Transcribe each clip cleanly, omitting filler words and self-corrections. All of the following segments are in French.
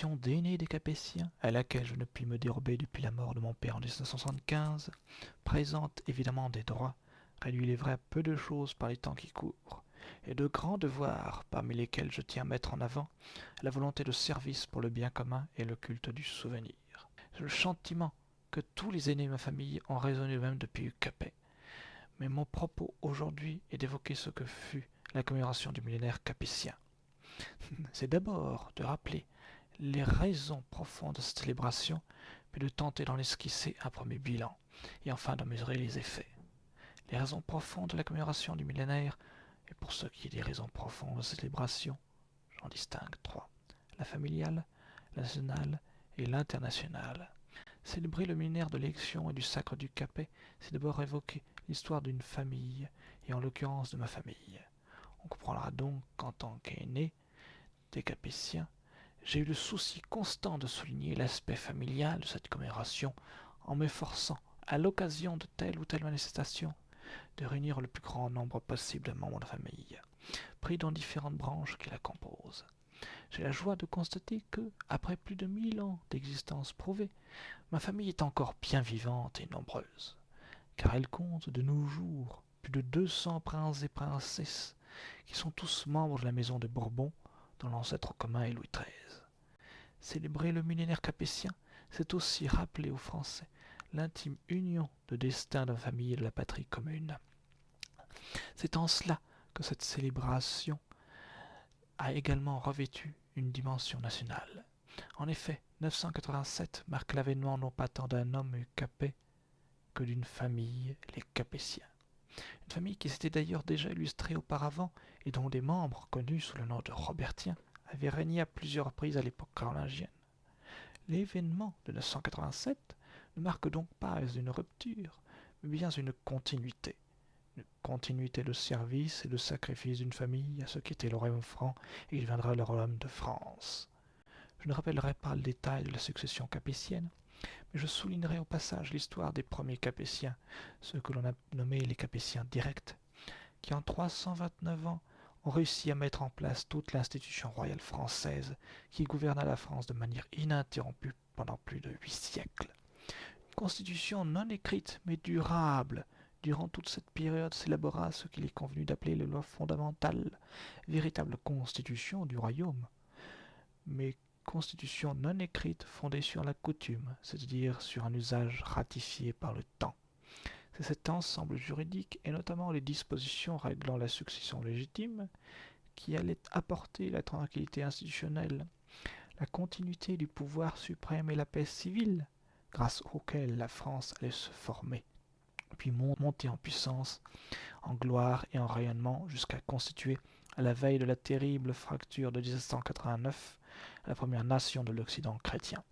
génération d'aînés des Capétiens, à laquelle je ne puis me dérober depuis la mort de mon père en 1975, présente évidemment des droits, réduit les vrais à peu de choses par les temps qui courent, et de grands devoirs, parmi lesquels je tiens à mettre en avant la volonté de service pour le bien commun et le culte du souvenir. J'ai le sentiment que tous les aînés de ma famille ont raisonné eux-mêmes depuis Capet, mais mon propos aujourd'hui est d'évoquer ce que fut la commémoration du millénaire capétien. C'est d'abord de rappeler les raisons profondes de cette célébration, puis de tenter d'en esquisser un premier bilan, et enfin d'en mesurer les effets. Les raisons profondes de la commémoration du millénaire, et pour ce qui est des raisons profondes de cette célébration, j'en distingue trois: la familiale, la nationale et l'internationale. Célébrer le millénaire de l'élection et du sacre du Capet, c'est d'abord évoquer l'histoire d'une famille, et en l'occurrence de ma famille. On comprendra donc qu'en tant qu'aîné des Capétiens, j'ai eu le souci constant de souligner l'aspect familial de cette commémoration en m'efforçant, à l'occasion de telle ou telle manifestation, de réunir le plus grand nombre possible de membres de la famille, pris dans différentes branches qui la composent. J'ai la joie de constater que, après plus de 1000 ans d'existence prouvée, ma famille est encore bien vivante et nombreuse, car elle compte de nos jours plus de 200 princes et princesses qui sont tous membres de la maison de Bourbon, dont l'ancêtre commun est Louis XIII. Célébrer le millénaire capétien, c'est aussi rappeler aux Français l'intime union de destin de la famille et de la patrie commune. C'est en cela que cette célébration a également revêtu une dimension nationale. En effet, 987 marque l'avènement non pas tant d'un homme capet que d'une famille, les Capétiens. Une famille qui s'était d'ailleurs déjà illustrée auparavant et dont des membres, connus sous le nom de Robertiens, avaient régné à plusieurs reprises à l'époque carolingienne. L'événement de 987 ne marque donc pas une rupture, mais bien une continuité. Une continuité de service et de sacrifice d'une famille à ce qui était le royaume franc et qui deviendra le royaume de France. Je ne rappellerai pas le détail de la succession capétienne, mais je soulignerai au passage l'histoire des premiers Capétiens, ceux que l'on a nommés les Capétiens directs, qui en 329 ans ont réussi à mettre en place toute l'institution royale française qui gouverna la France de manière ininterrompue pendant plus de 8 siècles. Une constitution non écrite mais durable. Durant toute cette période s'élabora ce qu'il est convenu d'appeler les lois fondamentales, véritable constitution du royaume, mais constitution non écrite fondée sur la coutume, c'est-à-dire sur un usage ratifié par le temps. C'est cet ensemble juridique, et notamment les dispositions réglant la succession légitime, qui allait apporter la tranquillité institutionnelle, la continuité du pouvoir suprême et la paix civile, grâce auquel la France allait se former, puis monter en puissance, en gloire et en rayonnement, jusqu'à constituer, à la veille de la terrible fracture de 1789, la première nation de l'Occident chrétien.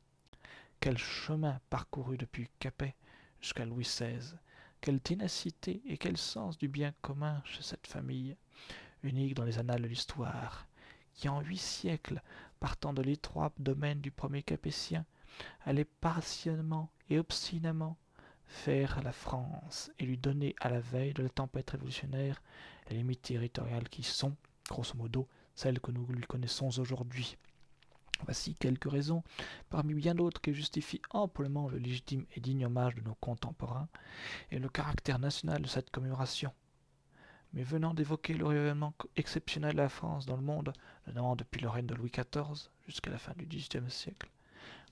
Quel chemin parcouru depuis Capet jusqu'à Louis XVI, quelle ténacité et quel sens du bien commun chez cette famille, unique dans les annales de l'histoire, qui en 8 siècles, partant de l'étroit domaine du premier Capétien, allait passionnément et obstinément faire la France et lui donner à la veille de la tempête révolutionnaire les limites territoriales qui sont, grosso modo, celles que nous lui connaissons aujourd'hui. Voici quelques raisons, parmi bien d'autres, qui justifient amplement le légitime et digne hommage de nos contemporains et le caractère national de cette commémoration. Mais venant d'évoquer le rayonnement exceptionnel de la France dans le monde, notamment depuis le règne de Louis XIV jusqu'à la fin du XVIIIe siècle,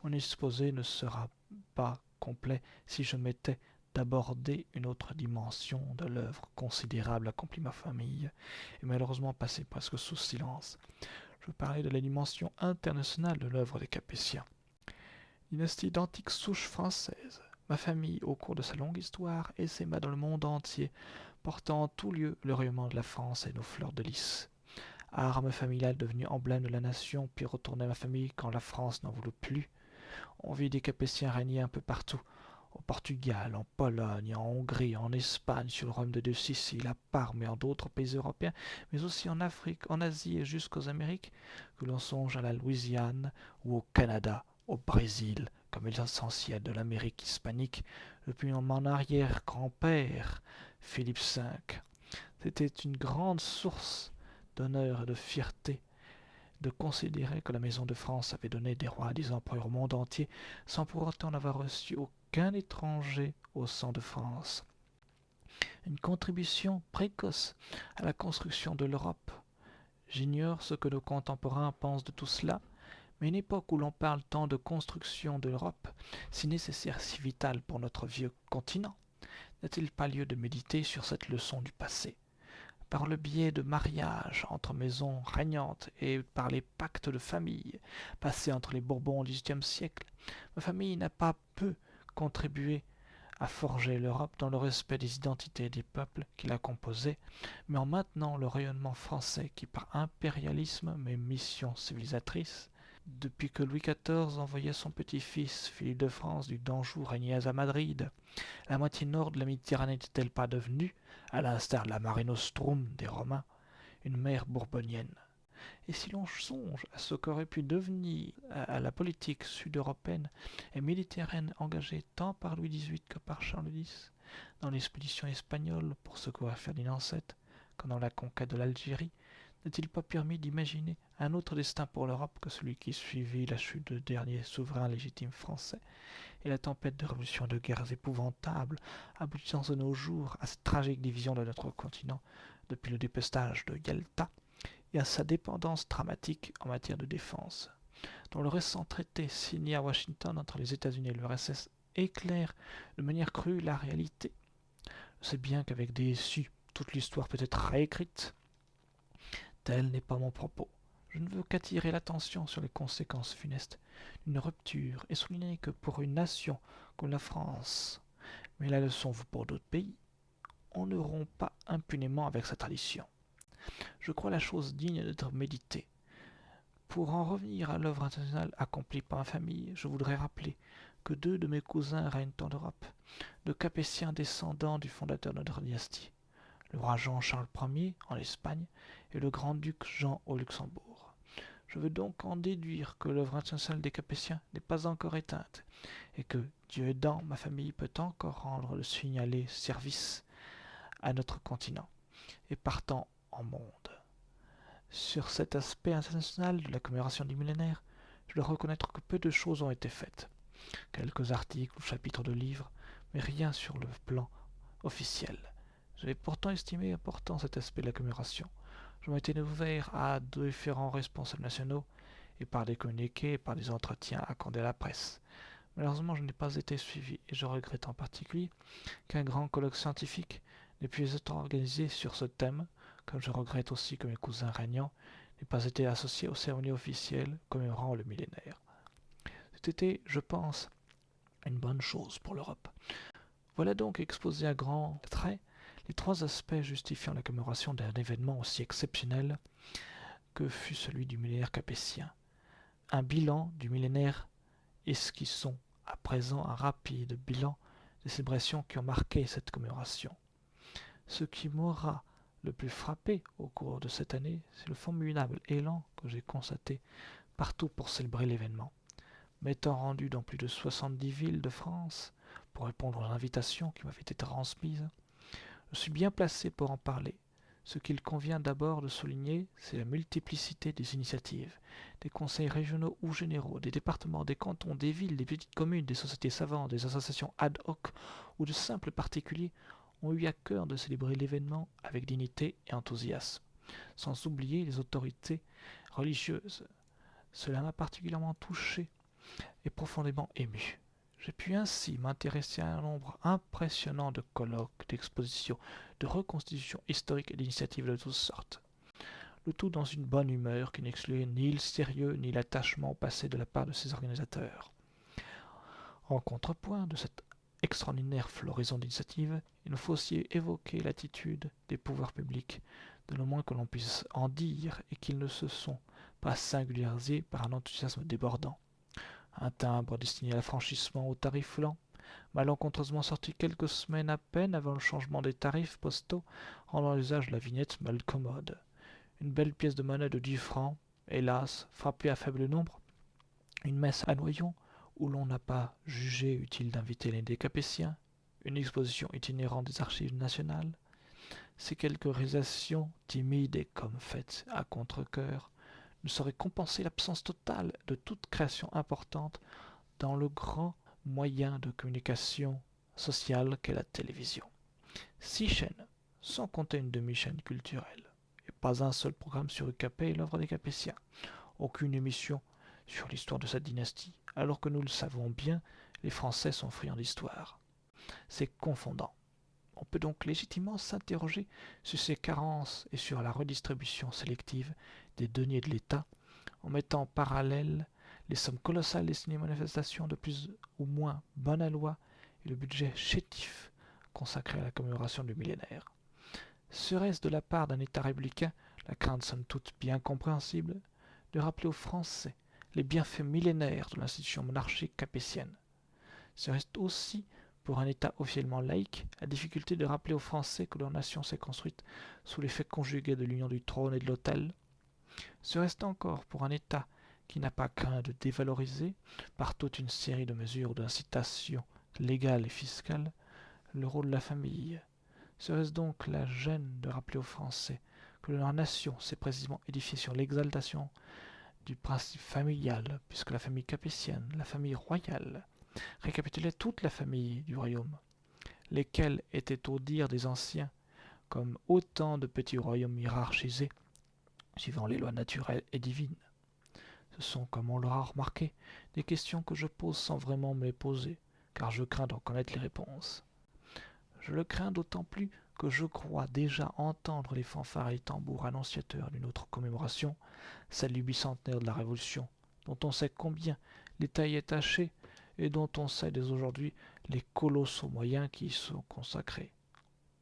mon exposé ne sera pas complet si je m'étais d'aborder une autre dimension de l'œuvre considérable accomplie ma famille, et malheureusement passée presque sous silence. Je parlais de la dimension internationale de l'œuvre des Capétiens. Dynastie d'antiques souches françaises, ma famille, au cours de sa longue histoire, essaima dans le monde entier, portant en tout lieu le rayonnement de la France et nos fleurs de lys. Arme familiale devenue emblème de la nation, puis retournée à ma famille quand la France n'en voulut plus. On vit des Capétiens régner un peu partout, au Portugal, en Pologne, en Hongrie, en Espagne, sur le royaume de Sicile, à Parme et en d'autres pays européens, mais aussi en Afrique, en Asie et jusqu'aux Amériques, que l'on songe à la Louisiane ou au Canada, au Brésil, comme l'essentiel de l'Amérique hispanique, depuis mon arrière-grand-père, Philippe V. C'était une grande source d'honneur et de fierté de considérer que la Maison de France avait donné des rois et des empereurs au monde entier sans pour autant n'avoir reçu aucun étranger au sang de France. Une contribution précoce à la construction de l'Europe. J'ignore ce que nos contemporains pensent de tout cela, mais une époque où l'on parle tant de construction de l'Europe, si nécessaire, si vitale pour notre vieux continent, n'a-t-il pas lieu de méditer sur cette leçon du passé? Par le biais de mariages entre maisons régnantes et par les pactes de famille passés entre les Bourbons au XVIIIe siècle, ma famille n'a pas peu contribué à forger l'Europe dans le respect des identités des peuples qui la composaient, mais en maintenant le rayonnement français qui, par impérialisme mais mission civilisatrice, depuis que Louis XIV envoyait son petit-fils, Philippe de France, du d'Anjou, régner à Madrid, la moitié nord de la Méditerranée n'était-elle pas devenue, à l'instar de la Mare Nostrum des Romains, une mer bourbonienne? Et si l'on songe à ce qu'aurait pu devenir à la politique sud-européenne et méditerranéenne engagée tant par Louis XVIII que par Charles X dans l'expédition espagnole pour secourir Ferdinand VII, comme dans la conquête de l'Algérie, n'a-t-il pas permis d'imaginer un autre destin pour l'Europe que celui qui suivit la chute du dernier souverain légitime français et la tempête de révolutions et de guerres épouvantables aboutissant de nos jours à cette tragique division de notre continent depuis le dépestage de Yalta et à sa dépendance dramatique en matière de défense, dont le récent traité signé à Washington entre les États-Unis et l'URSS éclaire de manière crue la réalité. Je sais bien qu'avec des issues, toute l'histoire peut être réécrite. Tel n'est pas mon propos. Je ne veux qu'attirer l'attention sur les conséquences funestes d'une rupture et souligner que pour une nation comme la France, mais la leçon vaut pour d'autres pays, on ne rompt pas impunément avec sa tradition. Je crois la chose digne d'être méditée. Pour en revenir à l'œuvre internationale accomplie par ma famille, je voudrais rappeler que 2 de mes cousins règnent en Europe, de Capétiens descendants du fondateur de notre dynastie, le roi Jean-Charles Ier en Espagne et le grand-duc Jean au Luxembourg. Je veux donc en déduire que l'œuvre internationale des Capétiens n'est pas encore éteinte, et que, Dieu aidant, ma famille peut encore rendre le signalé service à notre continent, et partant en monde. Sur cet aspect international de la commémoration du millénaire, je dois reconnaître que peu de choses ont été faites. Quelques articles ou chapitres de livres, mais rien sur le plan officiel. J'avais pourtant estimé important cet aspect de la commémoration. Je m'étais ouvert à différents responsables nationaux, et par des communiqués et par des entretiens accordés à la presse. Malheureusement, je n'ai pas été suivi, et je regrette en particulier qu'un grand colloque scientifique n'ait pu être organisé sur ce thème, comme je regrette aussi que mes cousins régnants n'aient pas été associés aux cérémonies officielles commémorant le millénaire. C'était, je pense, une bonne chose pour l'Europe. Voilà donc exposé à grands traits les 3 aspects justifiant la commémoration d'un événement aussi exceptionnel que fut celui du millénaire capétien. Un bilan du millénaire esquissons à présent un rapide bilan des célébrations qui ont marqué cette commémoration. Ce qui m'aura le plus frappé au cours de cette année, c'est le formidable élan que j'ai constaté partout pour célébrer l'événement. M'étant rendu dans plus de 70 villes de France pour répondre aux invitations qui m'avaient été transmises, je suis bien placé pour en parler. Ce qu'il convient d'abord de souligner, c'est la multiplicité des initiatives, des conseils régionaux ou généraux, des départements, des cantons, des villes, des petites communes, des sociétés savantes, des associations ad hoc ou de simples particuliers ont eu à cœur de célébrer l'événement avec dignité et enthousiasme, sans oublier les autorités religieuses. Cela m'a particulièrement touché et profondément ému. J'ai pu ainsi m'intéresser à un nombre impressionnant de colloques, d'expositions, de reconstitutions historiques et d'initiatives de toutes sortes. Le tout dans une bonne humeur qui n'excluait ni le sérieux ni l'attachement au passé de la part de ses organisateurs. En contrepoint de cette extraordinaire floraison d'initiatives, il faut aussi évoquer l'attitude des pouvoirs publics, de le moins que l'on puisse en dire, et qu'ils ne se sont pas singularisés par un enthousiasme débordant. Un timbre destiné à l'affranchissement aux tarifs lents, malencontreusement sorti quelques semaines à peine avant le changement des tarifs postaux, rendant l'usage de la vignette mal commode. Une belle pièce de monnaie de 10 francs, hélas, frappée à faible nombre. Une messe à Noyon, où l'on n'a pas jugé utile d'inviter les Capétiens. Une exposition itinérante des archives nationales. Ces quelques réalisations, timides et comme faites à contre-cœur, ne saurait compenser l'absence totale de toute création importante dans le grand moyen de communication sociale qu'est la télévision. 6 chaînes, sans compter une demi-chaîne culturelle, et pas un seul programme sur UKP et l'œuvre des Capétiens, aucune émission sur l'histoire de cette dynastie, alors que nous le savons bien, les Français sont friands d'histoire. C'est confondant. On peut donc légitimement s'interroger sur ces carences et sur la redistribution sélective des deniers de l'État en mettant en parallèle les sommes colossales destinées aux manifestations de plus ou moins bonne aloi et le budget chétif consacré à la commémoration du millénaire. Serait-ce de la part d'un État républicain la crainte somme toute bien compréhensible de rappeler aux Français les bienfaits millénaires de l'institution monarchique capétienne? Serait-ce aussi pour un État officiellement laïque la difficulté de rappeler aux Français que leur nation s'est construite sous l'effet conjugué de l'union du trône et de l'autel? Serait-ce encore pour un État qui n'a pas craint de dévaloriser, par toute une série de mesures d'incitation légales et fiscales, le rôle de la famille? Serait-ce donc la gêne de rappeler aux Français que leur nation s'est précisément édifiée sur l'exaltation du principe familial, puisque la famille capétienne, la famille royale, récapitulait toute la famille du royaume, lesquels étaient au dire des anciens comme autant de petits royaumes hiérarchisés, suivant les lois naturelles et divines. Ce sont, comme on l'aura remarqué, des questions que je pose sans vraiment me les poser, car je crains d'en connaître les réponses. Je le crains d'autant plus que je crois déjà entendre les fanfares et les tambours annonciateurs d'une autre commémoration, celle du bicentenaire de la Révolution, dont on sait combien l'État y est taché et dont on sait dès aujourd'hui les colossaux moyens qui y sont consacrés.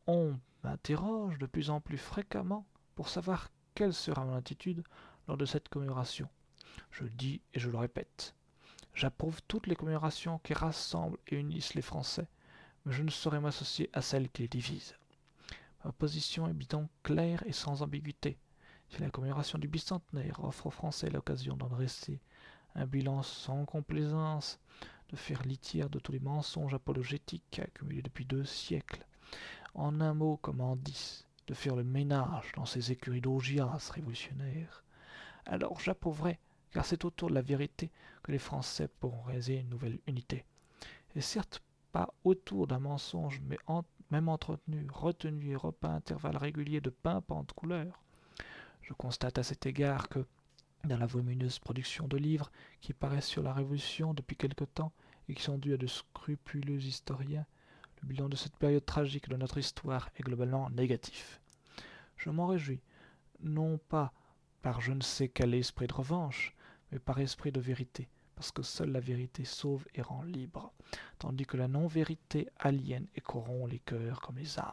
On m'interroge de plus en plus fréquemment pour savoir quelle sera mon attitude lors de cette commémoration. Je le dis et je le répète, j'approuve toutes les commémorations qui rassemblent et unissent les Français, mais je ne saurais m'associer à celles qui les divisent. Ma position est donc claire et sans ambiguïté. Si la commémoration du bicentenaire offre aux Français l'occasion d'en dresser un bilan sans complaisance, de faire litière de tous les mensonges apologétiques accumulés depuis 2 siècles, en un mot comme en 10, de faire le ménage dans ces écuries d'augias révolutionnaires, alors j'approuverai, car c'est autour de la vérité que les Français pourront réaliser une nouvelle unité. Et certes pas autour d'un mensonge, mais même entretenu, retenu et repeint à intervalles réguliers de pimpantes couleurs. Je constate à cet égard que, dans la volumineuse production de livres qui paraissent sur la Révolution depuis quelque temps et qui sont dus à de scrupuleux historiens, le bilan de cette période tragique de notre histoire est globalement négatif. Je m'en réjouis, non pas par je ne sais quel esprit de revanche, mais par esprit de vérité, parce que seule la vérité sauve et rend libre, tandis que la non-vérité aliène et corrompt les cœurs comme les âmes,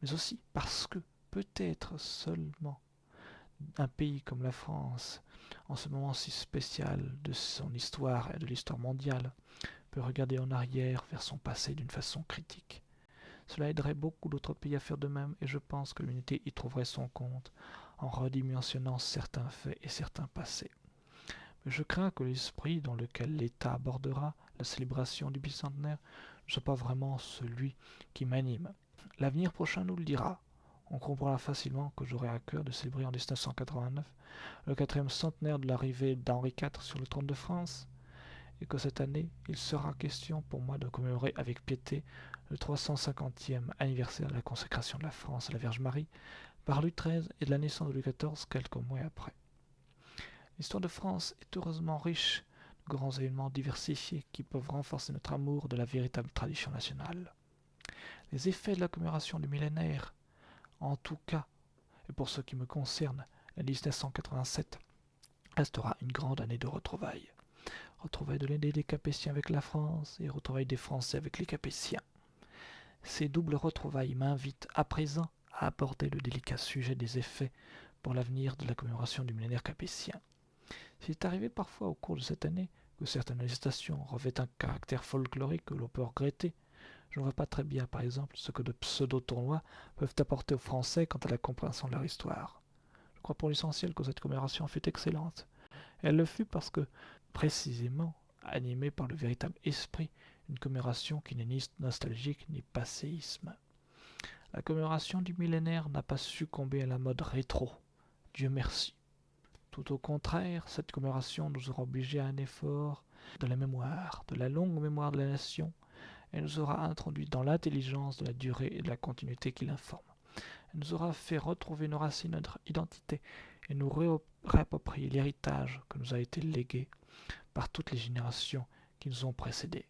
mais aussi parce que, peut-être seulement, un pays comme la France, en ce moment si spécial de son histoire et de l'histoire mondiale, peut regarder en arrière vers son passé d'une façon critique. Cela aiderait beaucoup d'autres pays à faire de même, et je pense que l'unité y trouverait son compte en redimensionnant certains faits et certains passés. Mais je crains que l'esprit dans lequel l'État abordera la célébration du bicentenaire ne soit pas vraiment celui qui m'anime. L'avenir prochain nous le dira. On comprendra facilement que j'aurai à cœur de célébrer en 1989 le 4e centenaire de l'arrivée d'Henri IV sur le trône de France, et que cette année, il sera question pour moi de commémorer avec piété le 350e anniversaire de la consécration de la France à la Vierge Marie par Louis XIII et de la naissance de Louis XIV quelques mois après. L'histoire de France est heureusement riche de grands événements diversifiés qui peuvent renforcer notre amour de la véritable tradition nationale. Les effets de la commémoration du millénaire, en tout cas, et pour ce qui me concerne, l'année 1987 restera une grande année de retrouvailles. Retrouvailles de l'année des Capétiens avec la France et retrouvailles des Français avec les Capétiens. Ces doubles retrouvailles m'invitent à présent à aborder le délicat sujet des effets pour l'avenir de la commémoration du millénaire capétien. S'il est arrivé parfois au cours de cette année que certaines manifestations revêtent un caractère folklorique que l'on peut regretter, je ne vois pas très bien, par exemple, ce que de pseudo-tournois peuvent apporter aux Français quant à la compréhension de leur histoire. Je crois pour l'essentiel que cette commémoration fut excellente. Elle le fut parce que, précisément, animée par le véritable esprit, une commémoration qui n'est ni nostalgique ni passéisme. La commémoration du millénaire n'a pas succombé à la mode rétro. Dieu merci. Tout au contraire, cette commémoration nous aura obligés à un effort de la mémoire, de la longue mémoire de la nation, et nous aura introduit dans l'intelligence de la durée et de la continuité qui l'informe. Elle nous aura fait retrouver nos racines, notre identité, et nous réapproprier l'héritage que nous a été légué par toutes les générations qui nous ont précédés.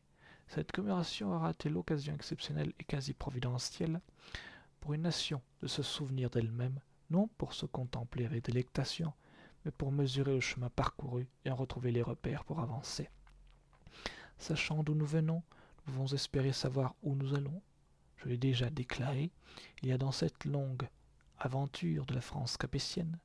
Cette commémoration aura été l'occasion exceptionnelle et quasi providentielle pour une nation de se souvenir d'elle-même, non pour se contempler avec délectation, mais pour mesurer le chemin parcouru et en retrouver les repères pour avancer. Sachant d'où nous venons, nous pouvons espérer savoir où nous allons. Je l'ai déjà déclaré, il y a dans cette longue aventure de la France capétienne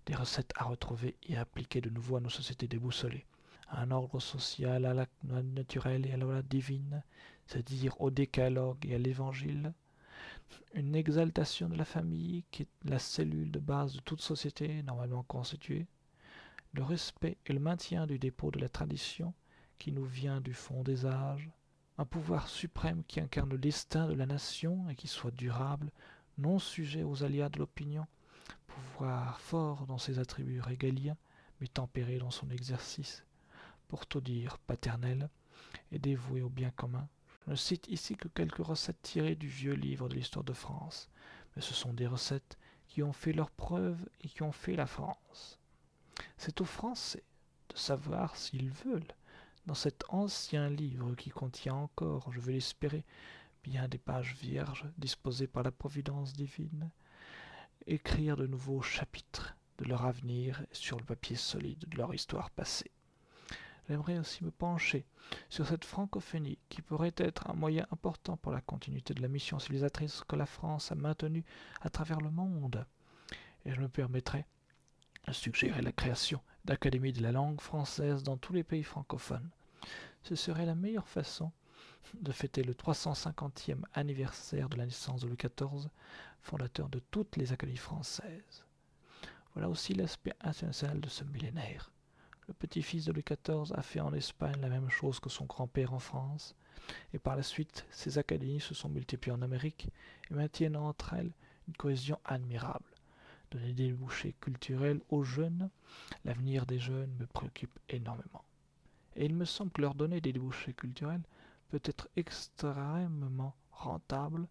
des recettes à retrouver et à appliquer de nouveau à nos sociétés déboussolées, à un ordre social, à la loi naturelle et à la loi divine, c'est-à-dire au décalogue et à l'évangile, une exaltation de la famille qui est la cellule de base de toute société normalement constituée, le respect et le maintien du dépôt de la tradition qui nous vient du fond des âges, un pouvoir suprême qui incarne le destin de la nation et qui soit durable, non sujet aux aléas de l'opinion, pouvoir fort dans ses attributs régaliens, mais tempéré dans son exercice, pour tout dire paternel et dévoué au bien commun. Je ne cite ici que quelques recettes tirées du vieux livre de l'histoire de France, mais ce sont des recettes qui ont fait leurs preuves et qui ont fait la France. C'est aux Français de savoir s'ils veulent, dans cet ancien livre qui contient encore, je veux l'espérer, bien des pages vierges disposées par la providence divine, écrire de nouveaux chapitres de leur avenir sur le papier solide de leur histoire passée. J'aimerais aussi me pencher sur cette francophonie qui pourrait être un moyen important pour la continuité de la mission civilisatrice que la France a maintenue à travers le monde. Et je me permettrai de suggérer la création d'académies de la langue française dans tous les pays francophones. Ce serait la meilleure façon de fêter le 350e anniversaire de la naissance de Louis XIV, fondateur de toutes les académies françaises. Voilà aussi l'aspect international de ce millénaire. Le petit-fils de Louis XIV a fait en Espagne la même chose que son grand-père en France, et par la suite, ces académies se sont multipliées en Amérique et maintiennent entre elles une cohésion admirable. Donner des débouchés culturels aux jeunes, l'avenir des jeunes me préoccupe énormément. Et il me semble que leur donner des débouchés culturels peut être extrêmement rentable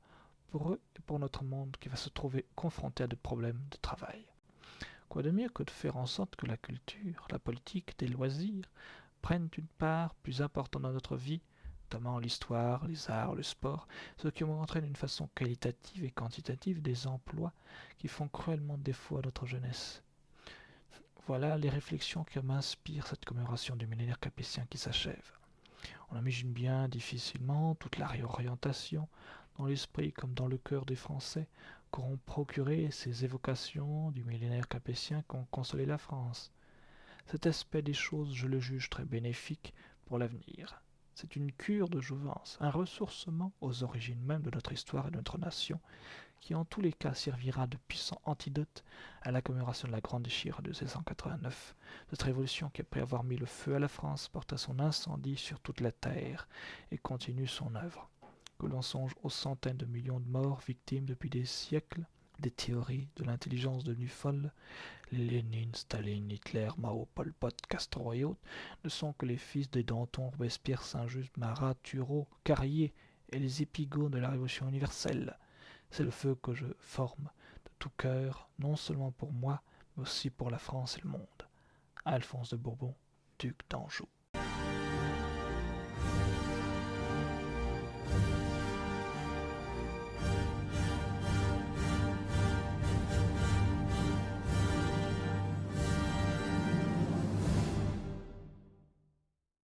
pour eux et pour notre monde qui va se trouver confronté à des problèmes de travail. Quoi de mieux que de faire en sorte que la culture, la politique, des loisirs prennent une part plus importante dans notre vie, notamment l'histoire, les arts, le sport, ce qui entraîne d'une façon qualitative et quantitative des emplois qui font cruellement défaut à notre jeunesse. Voilà les réflexions qui m'inspirent cette commémoration du millénaire capétien qui s'achève. On imagine bien difficilement toute la réorientation dans l'esprit comme dans le cœur des Français qu'auront procuré ces évocations du millénaire capétien qui ont consolé la France. Cet aspect des choses, je le juge très bénéfique pour l'avenir. C'est une cure de jouvence, un ressourcement aux origines même de notre histoire et de notre nation, qui en tous les cas servira de puissant antidote à la commémoration de la Grande Déchirure de 1789, cette révolution qui, après avoir mis le feu à la France, porta son incendie sur toute la terre et continue son œuvre. Que l'on songe aux centaines de millions de morts victimes depuis des siècles, des théories de l'intelligence devenues folles, les Lénine, Staline, Hitler, Mao, Pol Pot, Castro et autres ne sont que les fils des Danton, Robespierre, Saint-Just, Marat, Turreau, Carrier et les épigones de la Révolution universelle. C'est le feu que je forme de tout cœur, non seulement pour moi, mais aussi pour la France et le monde. Alphonse de Bourbon, duc d'Anjou.